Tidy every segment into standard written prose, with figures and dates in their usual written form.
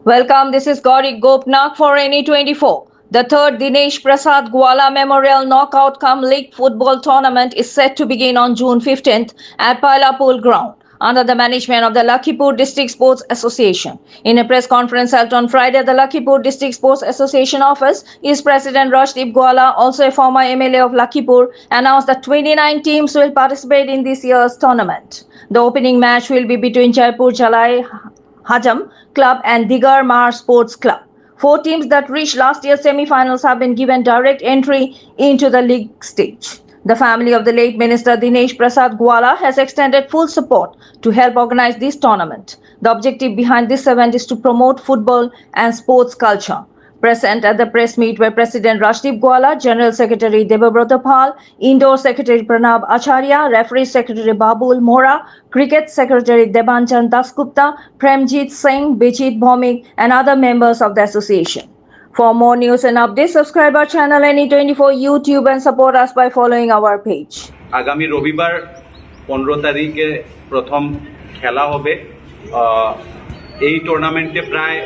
Welcome, this is Gauri Gopnath for NE24. The third Dinesh Prasad Gwala Memorial Knockout Cum League Football Tournament is set to begin on June 15th at Pailapur Ground under the management of the Lakhipur District Sports Association. In a press conference held on Friday at the Lakhipur District Sports Association office, his President Rashdeep Gwala, also a former MLA of Lakhipur, announced that 29 teams will participate in this year's tournament. The opening match will be between Jaipur Jalai Hajam Club and Digar Mar Sports Club. 4 teams that reached last year's semi-finals have been given direct entry into the league stage. The family of the late Minister Dinesh Prasad Gwala has extended full support to help organize this tournament. The objective behind this event is to promote football and sports culture. Present at the press meet were President Rashdeep Gwala, General Secretary Debabrata Pal, Indoor Secretary Pranab Acharya, Referee Secretary Babul Mora, Cricket Secretary Debanchan Dasgupta, Premjit Singh, Bijit Bhomik, and other members of the association. For more news and updates, subscribe our channel NE24 YouTube and support us by following our page. আগামী রবিবার 15 তারিখে প্রথম খেলা হবে। এই টুর্নামেন্টে প্রায়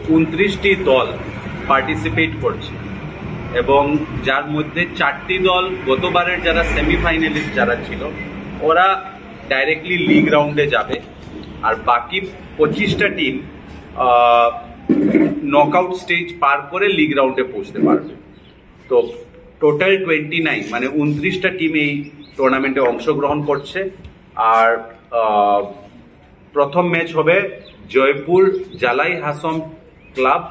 29টি দল পার্টিসিপেট করছে এবং যার মধ্যে 4টি দল গতবারের যারা সেমিফাইনালিস্ট যারা ছিল ওরা ডাইরেক্টলি লিগ রাউন্ডে যাবে আর বাকি 25টা টিম নকআউট স্টেজ পার করে লিগ রাউন্ডে পৌঁছতে পারবে। তো টোটাল 29 মানে 29টা টিম এই টুর্নামেন্টে অংশগ্রহণ করছে। আর প্রথম ম্যাচ হবে জয়পুর জালাই হাসম ক্লাব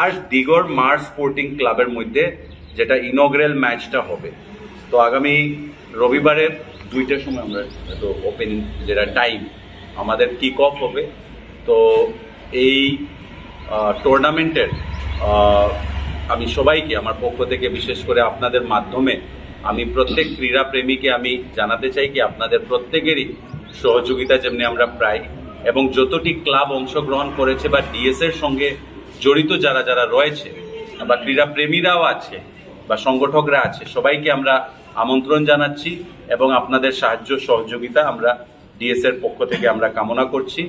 আর দিগর মার স্পোর্টিং ক্লাবের মধ্যে, যেটা ইনগ্রাল ম্যাচটা হবে। তো আগামী রবিবারের 2টার সময় আমরা তো ওপেনিং যেটা টাইম আমাদের কিক অফ হবে। তো এই টুর্নামেন্টের আমি সবাইকে আমার পক্ষ থেকে বিশেষ করে আপনাদের মাধ্যমে আমি প্রত্যেক ক্রীড়া প্রেমীকে আমি জানাতে চাই কি আপনাদের প্রত্যেকেরই সহযোগিতা যেমনি আমরা প্রায় এবং যতটি ক্লাব অংশগ্রহণ করেছে বা ডিএস এর সঙ্গে জড়িত যারা যারা রয়েছে বা ক্রীড়া প্রেমীরাও আছে বা সংগঠকরা আছে সবাইকে আমরা আমন্ত্রণ জানাচ্ছি এবং আপনাদের সাহায্য সহযোগিতা আমরা ডিএস এর পক্ষ থেকে আমরা কামনা করছি।